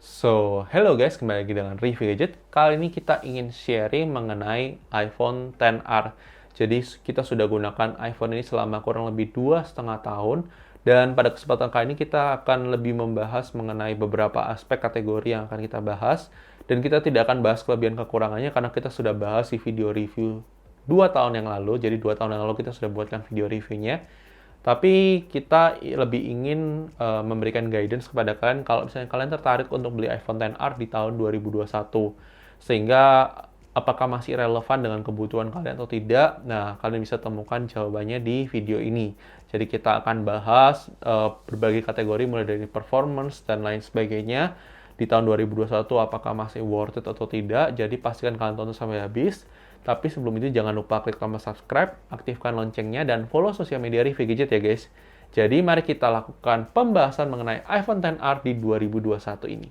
Hello guys, kembali lagi dengan review gadget. Kali ini kita ingin sharing mengenai iPhone XR. Jadi kita sudah gunakan iPhone ini selama kurang lebih 2,5 tahun. Dan pada kesempatan kali ini kita akan lebih membahas mengenai beberapa aspek kategori yang akan kita bahas. Dan kita tidak akan bahas kelebihan kekurangannya karena kita sudah bahas di video review 2 tahun yang lalu. Jadi 2 tahun yang lalu kita sudah buatkan video reviewnya. Tapi kita lebih ingin memberikan guidance kepada kalian kalau misalnya kalian tertarik untuk beli iPhone XR di tahun 2021. Sehingga apakah masih relevan dengan kebutuhan kalian atau tidak? Nah, kalian bisa temukan jawabannya di video ini. Jadi kita akan bahas berbagai kategori mulai dari performance dan lain sebagainya di tahun 2021 apakah masih worth it atau tidak. Jadi pastikan kalian tonton sampai habis. Tapi sebelum itu jangan lupa klik tombol subscribe, aktifkan loncengnya, dan follow sosial media review gadget ya guys. Jadi mari kita lakukan pembahasan mengenai iPhone XR di 2021 ini.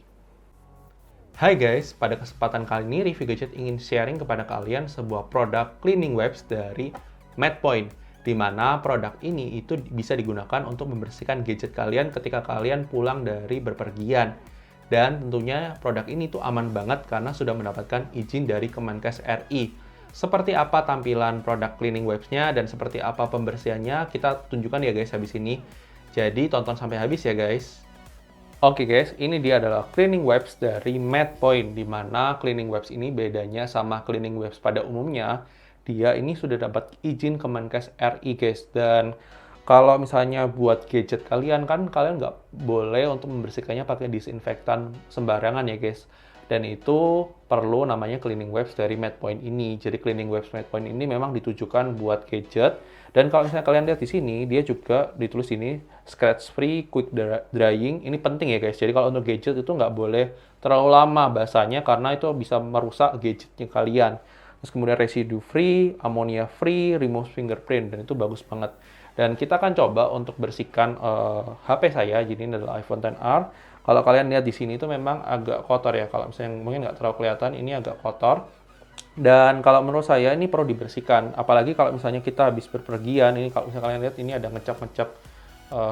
Hai guys, pada kesempatan kali ini review gadget ingin sharing kepada kalian sebuah produk cleaning wipes dari Madpoint, di mana produk ini itu bisa digunakan untuk membersihkan gadget kalian ketika kalian pulang dari berpergian. Dan tentunya produk ini tuh aman banget karena sudah mendapatkan izin dari Kemenkes RI. Seperti apa tampilan produk cleaning wipes-nya dan seperti apa pembersihannya, kita tunjukkan ya guys habis ini. Jadi tonton sampai habis ya guys. Oke guys, ini dia adalah cleaning wipes dari Madpoint, di mana cleaning wipes ini bedanya sama cleaning wipes pada umumnya, dia ini sudah dapat izin Kemenkes RI guys. Dan kalau misalnya buat gadget kalian kan kalian nggak boleh untuk membersihkannya pakai disinfektan sembarangan ya guys. Dan itu perlu namanya cleaning wipes dari Madpoint ini. Jadi cleaning wipes Madpoint ini memang ditujukan buat gadget. Dan kalau misalnya kalian lihat di sini, dia juga ditulis ini scratch free, quick drying. Ini penting ya guys. Jadi kalau untuk gadget itu nggak boleh terlalu lama basahnya karena itu bisa merusak gadgetnya kalian. Terus kemudian residue free, ammonia free, remove fingerprint, dan itu bagus banget. Dan kita akan coba untuk bersihkan HP saya. Jadi ini adalah iPhone XR. Kalau kalian lihat di sini itu memang agak kotor ya. Kalau misalnya mungkin nggak terlalu kelihatan, ini agak kotor. Dan kalau menurut saya ini perlu dibersihkan. Apalagi kalau misalnya kita habis berpergian, ini kalau misalnya kalian lihat ini ada ngecap-ngecap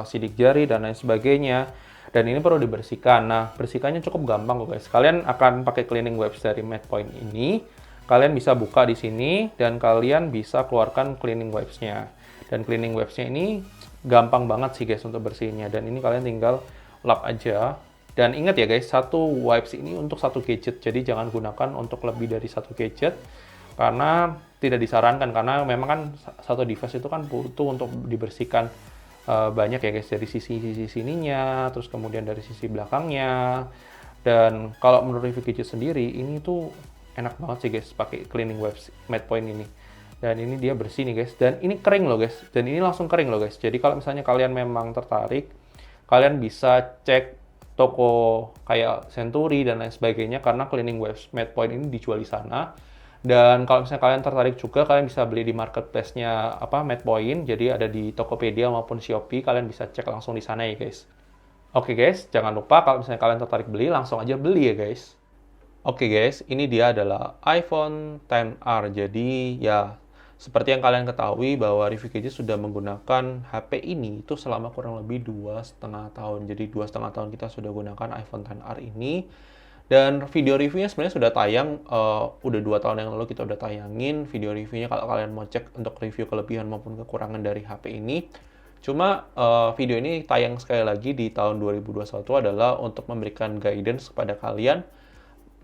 sidik jari dan lain sebagainya. Dan ini perlu dibersihkan. Nah, bersihkannya cukup gampang kok guys. Kalian akan pakai cleaning wipes dari Madpoint ini. Kalian bisa buka di sini dan kalian bisa keluarkan cleaning wipes-nya. Dan cleaning wipes-nya ini gampang banget sih guys untuk bersihinnya. Dan ini kalian tinggal lap aja. Dan ingat ya guys, satu wipes ini untuk satu gadget. Jadi jangan gunakan untuk lebih dari satu gadget. Karena tidak disarankan. Karena memang kan satu device itu kan butuh untuk dibersihkan banyak ya guys. Dari sisi sininya, terus kemudian dari sisi belakangnya. Dan kalau menurut review gadget sendiri, ini tuh enak banget sih guys pakai cleaning wipes Madpoint ini. Dan ini dia bersih nih guys. Dan ini kering loh guys. Dan ini langsung kering loh guys. Jadi kalau misalnya kalian memang tertarik, kalian bisa cek toko kayak Century dan lain sebagainya karena cleaning wipes Madpoint ini dijual di sana. Dan kalau misalnya kalian tertarik juga, kalian bisa beli di marketplace-nya Madpoint. Jadi ada di Tokopedia maupun Shopee, kalian bisa cek langsung di sana ya guys. Oke guys, jangan lupa kalau misalnya kalian tertarik beli, langsung aja beli ya guys. Oke guys, ini dia adalah iPhone XR. Jadi ya seperti yang kalian ketahui bahwa review gadget sudah menggunakan HP ini itu selama kurang lebih 2,5 tahun. Jadi 2,5 tahun kita sudah gunakan iPhone XR ini. Dan video reviewnya sebenarnya sudah tayang, udah 2 tahun yang lalu kita udah tayangin video reviewnya kalau kalian mau cek untuk review kelebihan maupun kekurangan dari HP ini. Cuma video ini tayang sekali lagi di tahun 2021 adalah untuk memberikan guidance kepada kalian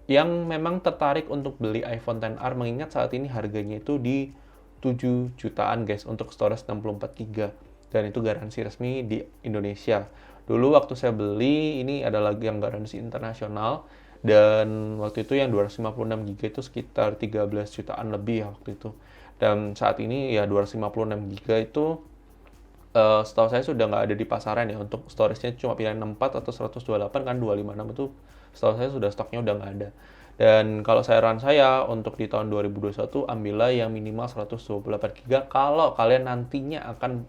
yang memang tertarik untuk beli iPhone XR, mengingat saat ini harganya itu di 7 jutaan guys untuk storage 64 GB dan itu garansi resmi di Indonesia. Dulu waktu saya beli ini adalah yang garansi internasional dan waktu itu yang 256 GB itu sekitar 13 jutaan lebih ya waktu itu. Dan saat ini ya 256 GB itu setahu saya sudah nggak ada di pasaran ya. Untuk storage-nya cuma pilihan 64 atau 128, kan 256 itu setahu saya sudah stoknya udah nggak ada. Dan kalau saran saya untuk di tahun 2021 ambillah yang minimal 128 GB kalau kalian nantinya akan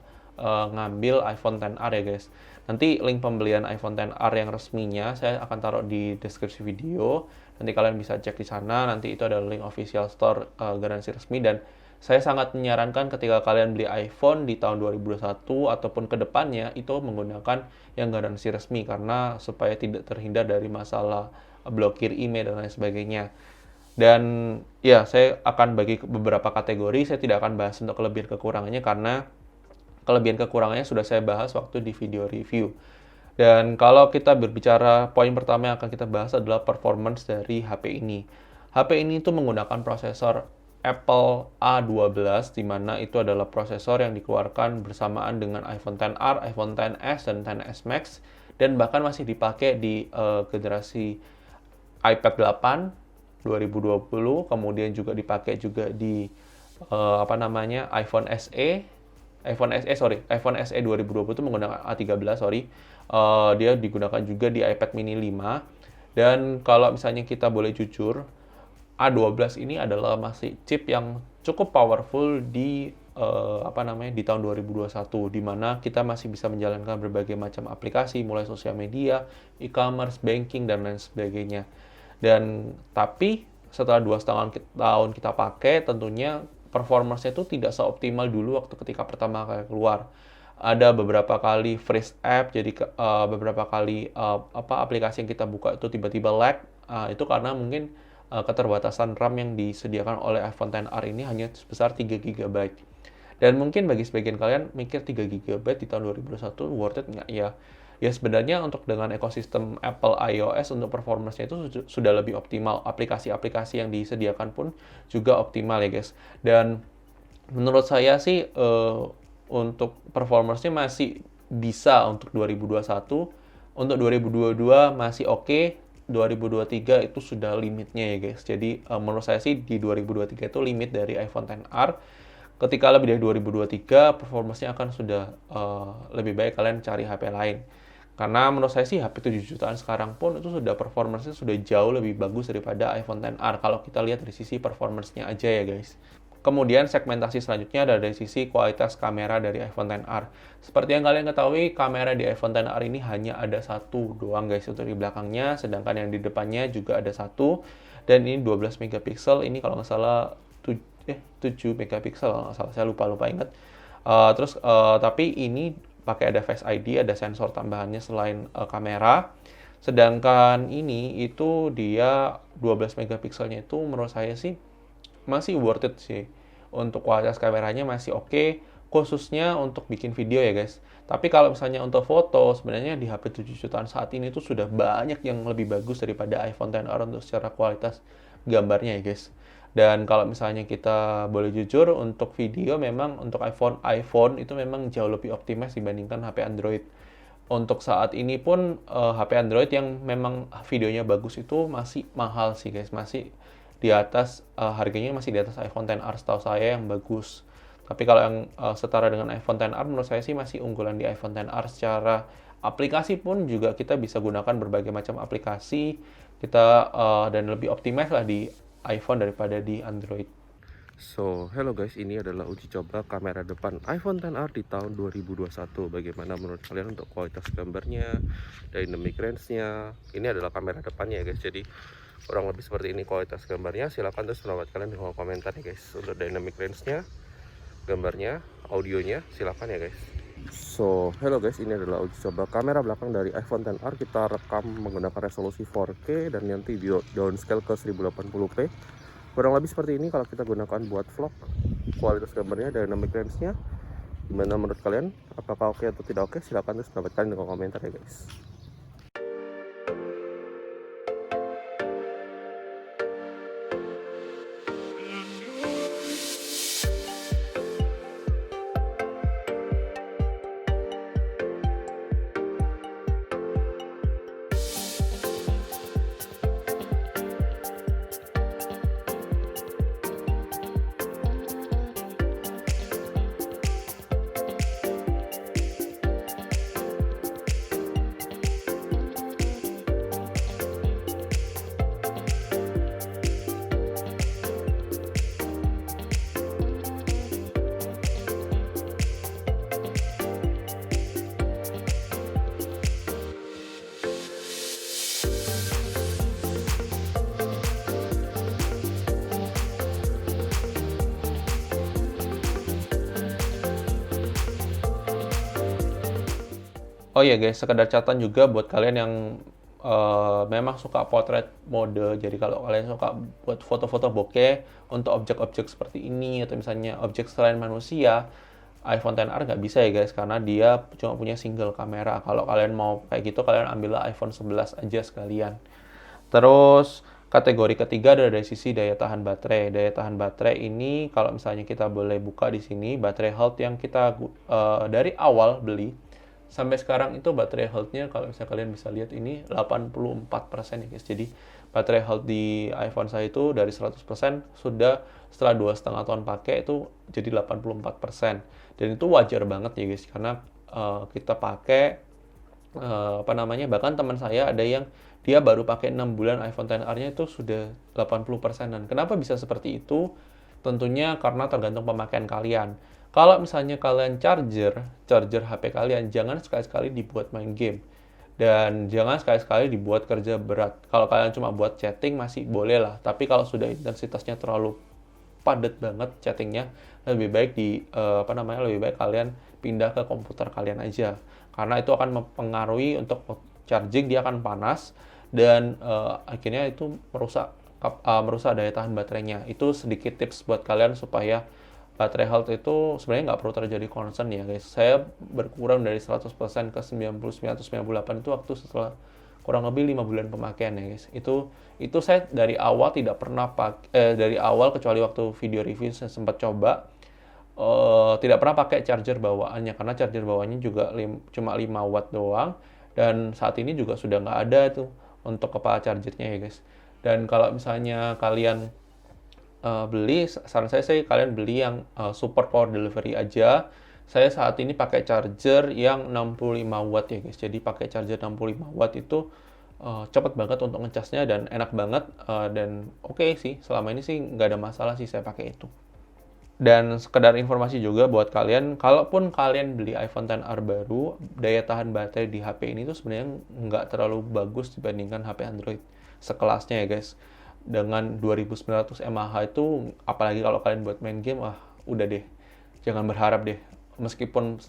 ngambil iPhone XR ya guys. Nanti link pembelian iPhone XR yang resminya saya akan taruh di deskripsi video. Nanti kalian bisa cek di sana. Nanti itu ada link official store garansi resmi, dan Saya sangat menyarankan ketika kalian beli iPhone di tahun 2021 ataupun ke depannya itu menggunakan yang garansi resmi karena supaya tidak terhindar dari masalah blokir email dan lain sebagainya. Dan ya, saya akan bagi beberapa kategori, saya tidak akan bahas untuk kelebihan kekurangannya karena kelebihan kekurangannya sudah saya bahas waktu di video review. Dan kalau kita berbicara, poin pertama yang akan kita bahas adalah performance dari HP ini. HP ini itu menggunakan prosesor Apple A12, di mana itu adalah prosesor yang dikeluarkan bersamaan dengan iPhone XR, iPhone XS, dan XS Max, dan bahkan masih dipakai di generasi iPad 8 2020, kemudian juga dipakai juga di iPhone SE, iPhone SE 2020 itu menggunakan A13, dia digunakan juga di iPad mini 5. Dan kalau misalnya kita boleh jujur, A12 ini adalah masih chip yang cukup powerful di di tahun 2021, di mana kita masih bisa menjalankan berbagai macam aplikasi, mulai sosial media, e-commerce, banking, dan lain sebagainya. Dan tapi setelah 2,5 tahun kita pakai, tentunya performance-nya itu tidak seoptimal dulu waktu ketika pertama kali keluar. Ada beberapa kali freeze app, jadi beberapa kali aplikasi yang kita buka itu tiba-tiba lag. Itu karena mungkin keterbatasan RAM yang disediakan oleh iPhone XR ini hanya sebesar 3 GB. Dan mungkin bagi sebagian kalian mikir 3 GB di tahun 2021 worth it nggak ya? Ya sebenarnya untuk dengan ekosistem Apple iOS untuk performance-nya itu sudah lebih optimal. Aplikasi-aplikasi yang disediakan pun juga optimal ya guys. Dan menurut saya sih untuk performance-nya masih bisa untuk 2021. Untuk 2022 masih oke. 2023 itu sudah limitnya ya guys. Jadi menurut saya sih di 2023 itu limit dari iPhone XR. Ketika lebih dari 2023, performance-nya akan sudah lebih baik kalian cari HP lain. Karena menurut saya sih HP 7 jutaan sekarang pun itu sudah performance-nya sudah jauh lebih bagus daripada iPhone XR. Kalau kita lihat dari sisi performance-nya aja ya guys. Kemudian segmentasi selanjutnya ada dari sisi kualitas kamera dari iPhone XR. Seperti yang kalian ketahui, kamera di iPhone XR ini hanya ada satu doang guys untuk di belakangnya, sedangkan yang di depannya juga ada satu. Dan ini 12 megapiksel, ini kalau nggak salah 7 megapiksel kalau nggak salah, saya lupa ingat. Tapi ini pakai ada Face ID, ada sensor tambahannya selain kamera. Sedangkan ini itu dia 12 megapikselnya itu menurut saya sih masih worth it sih. Untuk kualitas kameranya masih oke, khususnya untuk bikin video ya guys. Tapi kalau misalnya untuk foto, sebenarnya di HP 7 jutaan saat ini tuh sudah banyak yang lebih bagus daripada iPhone XR untuk secara kualitas gambarnya ya guys. Dan kalau misalnya kita boleh jujur, untuk video memang untuk iPhone itu memang jauh lebih optimis dibandingkan HP Android. Untuk saat ini pun HP Android yang memang videonya bagus itu masih mahal sih guys, masih di atas harganya masih di atas iPhone XR setahu saya yang bagus. Tapi kalau yang setara dengan iPhone XR menurut saya sih masih unggulan di iPhone XR. Secara aplikasi pun juga kita bisa gunakan berbagai macam aplikasi kita dan lebih optimis lah di iPhone daripada di Android. So, hello guys, ini adalah uji coba kamera depan iPhone XR di tahun 2021. Bagaimana menurut kalian untuk kualitas gambarnya, dynamic range-nya? Ini adalah kamera depannya ya guys. Jadi kurang lebih seperti ini kualitas gambarnya. Silahkan terus pendapat kalian di kolom komentar ya guys. Untuk dynamic range-nya, gambarnya, audionya, silahkan ya guys. So, hello guys, ini adalah uji coba kamera belakang dari iPhone XR. Kita rekam menggunakan resolusi 4K dan nanti downscale ke 1080p. Kurang lebih seperti ini kalau kita gunakan buat vlog. Kualitas gambarnya, dynamic range-nya gimana menurut kalian? Apakah oke atau tidak oke? Silahkan terus pendapat kalian di kolom komentar ya guys. Oh iya guys, sekedar catatan juga buat kalian yang memang suka portrait mode. Jadi kalau kalian suka buat foto-foto bokeh untuk objek-objek seperti ini atau misalnya objek selain manusia, iPhone XR nggak bisa ya guys, karena dia cuma punya single kamera. Kalau kalian mau kayak gitu, kalian ambillah iPhone 11 aja sekalian. Terus kategori ketiga adalah dari sisi daya tahan baterai. Daya tahan baterai ini kalau misalnya kita boleh buka di sini, baterai health yang kita dari awal beli sampai sekarang itu baterai health-nya kalau misalnya kalian bisa lihat ini 84% ya guys. Jadi baterai health di iPhone saya itu dari 100% sudah setelah 2,5 tahun pakai itu jadi 84%. Dan itu wajar banget ya guys, karena kita pakai apa namanya, bahkan teman saya ada yang dia baru pakai 6 bulan iPhone XR-nya itu sudah 80%-an. Kenapa bisa seperti itu? Tentunya karena tergantung pemakaian kalian. Kalau misalnya kalian charger HP kalian, jangan sekali-sekali dibuat main game. Dan jangan sekali-sekali dibuat kerja berat. Kalau kalian cuma buat chatting masih boleh lah. Tapi kalau sudah intensitasnya terlalu padat banget chattingnya, lebih baik lebih baik kalian pindah ke komputer kalian aja. Karena itu akan mempengaruhi untuk charging, dia akan panas dan akhirnya itu merusak daya tahan baterainya. Itu sedikit tips buat kalian supaya baterai health itu sebenarnya nggak perlu terjadi concern ya guys. Saya berkurang dari 100% ke 99 atau 98 itu waktu setelah kurang lebih 5 bulan pemakaian ya guys. Itu saya dari awal tidak pernah dari awal kecuali waktu video review saya sempat coba tidak pernah pakai charger bawaannya, karena charger bawaannya juga cuma 5 watt doang, dan saat ini juga sudah nggak ada tuh untuk kepala chargernya ya guys. Dan kalau misalnya kalian beli, saran saya sih kalian beli yang support power delivery aja. Saya saat ini pakai charger yang 65 watt ya guys. Jadi pakai charger 65 watt itu cepet banget untuk ngecasnya dan enak banget, dan oke sih, selama ini sih nggak ada masalah sih saya pakai itu. Dan sekedar informasi juga buat kalian, kalaupun kalian beli iPhone XR baru, daya tahan baterai di HP ini tuh sebenarnya nggak terlalu bagus dibandingkan HP Android sekelasnya ya guys. Dengan 2900 mAh itu, apalagi kalau kalian buat main game, udah deh, jangan berharap deh. Meskipun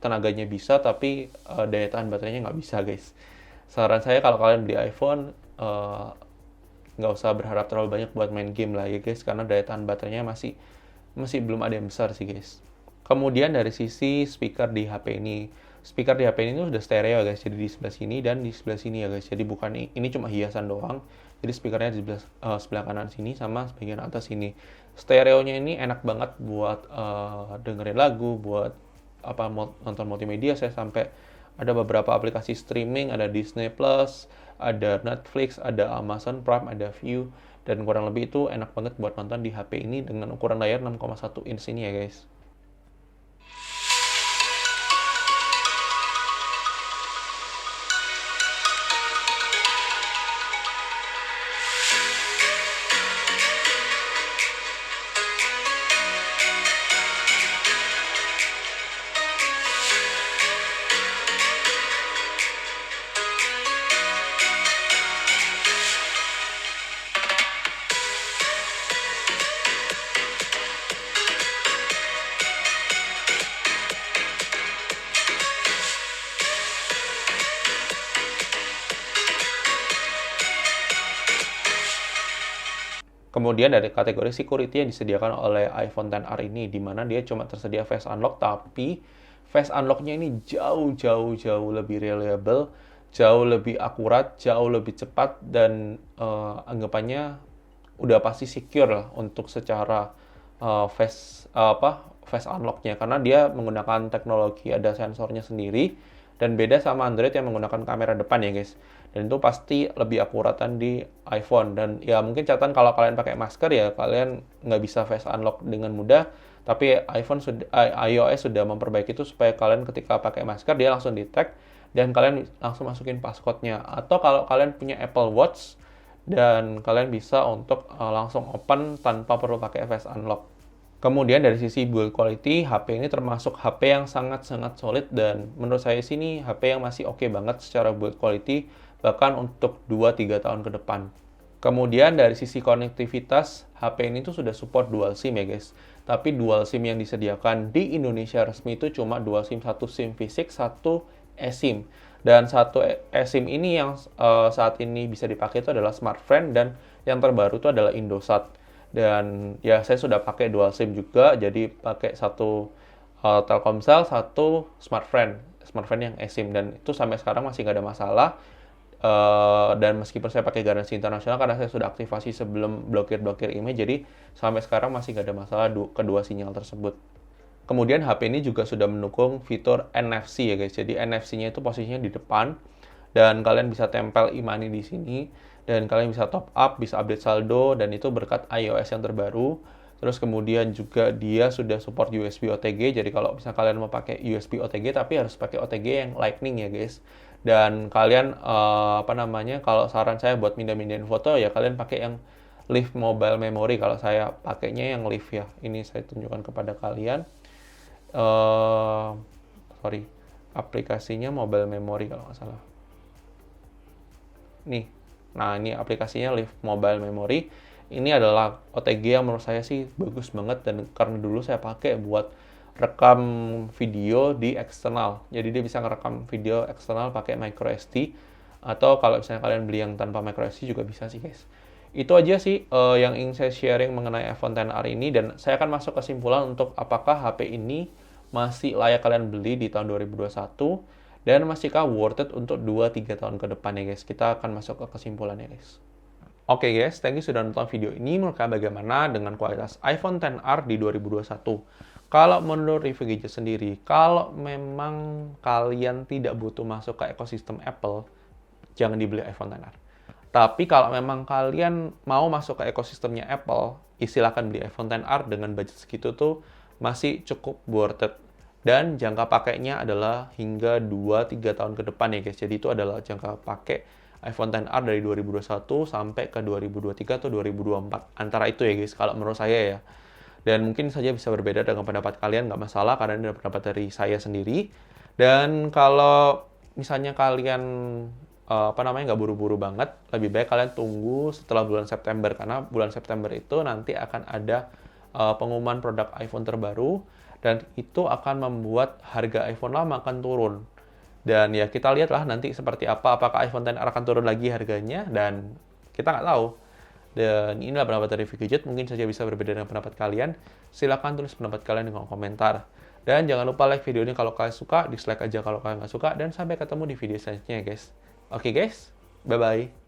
tenaganya bisa, tapi daya tahan baterainya nggak bisa guys. Saran saya kalau kalian beli iPhone, nggak usah berharap terlalu banyak buat main game lah ya guys, karena daya tahan baterainya masih belum ada yang besar sih guys. Kemudian dari sisi speaker di HP ini, speaker di HP ini sudah stereo guys, jadi di sebelah sini dan di sebelah sini ya guys. Jadi bukan ini cuma hiasan doang. Jadi speakernya di sebelah kanan sini sama bagian atas sini. Stereonya ini enak banget buat dengerin lagu, buat nonton multimedia. Saya sampai ada beberapa aplikasi streaming, ada Disney Plus, ada Netflix, ada Amazon Prime, ada View, dan kurang lebih itu enak banget buat nonton di HP ini dengan ukuran layar 6,1 inch ini ya guys. Kemudian dari kategori security yang disediakan oleh iPhone XR ini, di mana dia cuma tersedia Face Unlock, tapi Face Unlock-nya ini jauh lebih reliable, jauh lebih akurat, jauh lebih cepat, dan anggapannya udah pasti secure lah untuk secara Face Unlock-nya, karena dia menggunakan teknologi ada sensornya sendiri, dan beda sama Android yang menggunakan kamera depan ya guys. Dan itu pasti lebih akuratan di iPhone. Dan ya mungkin catatan kalau kalian pakai masker ya kalian nggak bisa face unlock dengan mudah, tapi iOS sudah memperbaiki itu supaya kalian ketika pakai masker dia langsung detect dan kalian langsung masukin passcode-nya. Atau kalau kalian punya Apple Watch dan kalian bisa untuk langsung open tanpa perlu pakai face unlock. Kemudian dari sisi build quality, HP ini termasuk HP yang sangat-sangat solid, dan menurut saya sih ini HP yang masih oke banget secara build quality, bahkan untuk 2-3 tahun ke depan. Kemudian dari sisi konektivitas, HP ini tuh sudah support dual SIM ya guys. Tapi dual SIM yang disediakan di Indonesia resmi itu cuma dual SIM, satu SIM fisik, satu eSIM. Dan satu eSIM ini yang saat ini bisa dipakai itu adalah Smartfren, dan yang terbaru itu adalah Indosat. Dan ya saya sudah pakai dual SIM juga, jadi pakai satu Telkomsel, satu Smartfren yang eSIM, dan itu sampai sekarang masih nggak ada masalah. Dan meskipun saya pakai garansi internasional karena saya sudah aktivasi sebelum blokir IMEI, jadi sampai sekarang masih nggak ada masalah kedua sinyal tersebut. Kemudian HP ini juga sudah mendukung fitur NFC ya guys. Jadi NFC-nya itu posisinya di depan, dan kalian bisa tempel e-money di sini, dan kalian bisa top up, bisa update saldo, dan itu berkat iOS yang terbaru. Terus kemudian juga dia sudah support USB OTG. Jadi kalau misalnya kalian mau pakai USB OTG tapi harus pakai OTG yang Lightning ya guys. Dan kalian kalau saran saya buat mindahin foto ya kalian pakai yang Live Mobile Memory. Kalau saya pakainya yang Live ya. Ini saya tunjukkan kepada kalian. Aplikasinya Mobile Memory kalau nggak salah. Nih, nah ini aplikasinya Live Mobile Memory. Ini adalah OTG yang menurut saya sih bagus banget, dan karena dulu saya pakai buat rekam video di eksternal. Jadi dia bisa ngerekam video eksternal pakai micro SD, atau kalau misalnya kalian beli yang tanpa micro SD juga bisa sih guys. Itu aja sih yang ingin saya sharing mengenai iPhone XR ini, dan saya akan masuk kesimpulan untuk apakah HP ini masih layak kalian beli di tahun 2021, dan masihkah worth it untuk 2-3 tahun ke depan ya guys. Kita akan masuk ke kesimpulannya guys. Oke guys, thank you sudah nonton video ini. Menurut kalian bagaimana dengan kualitas iPhone XR di 2021? Kalau menurut review gadget sendiri, kalau memang kalian tidak butuh masuk ke ekosistem Apple, jangan dibeli iPhone XR. Tapi kalau memang kalian mau masuk ke ekosistemnya Apple, silakan beli iPhone XR dengan budget segitu tuh masih cukup worth it. Dan jangka pakainya adalah hingga 2-3 tahun ke depan ya guys. Jadi itu adalah jangka pakai iPhone XR dari 2021 sampai ke 2023 atau 2024. Antara itu ya guys, kalau menurut saya ya. Dan mungkin saja bisa berbeda dengan pendapat kalian, nggak masalah, karena ini adalah pendapat dari saya sendiri. Dan kalau misalnya kalian nggak buru-buru banget, lebih baik kalian tunggu setelah bulan September, karena bulan September itu nanti akan ada pengumuman produk iPhone terbaru, dan itu akan membuat harga iPhone lama akan turun. Dan ya kita lihatlah nanti seperti apa, apakah iPhone XR akan turun lagi harganya, dan kita nggak tahu. Dan inilah pendapat dari review gadget, mungkin saja bisa berbeda dengan pendapat kalian. Silahkan tulis pendapat kalian di kolom komentar. Dan jangan lupa like video ini kalau kalian suka, dislike aja kalau kalian nggak suka, dan sampai ketemu di video selanjutnya guys. Oke guys, bye-bye.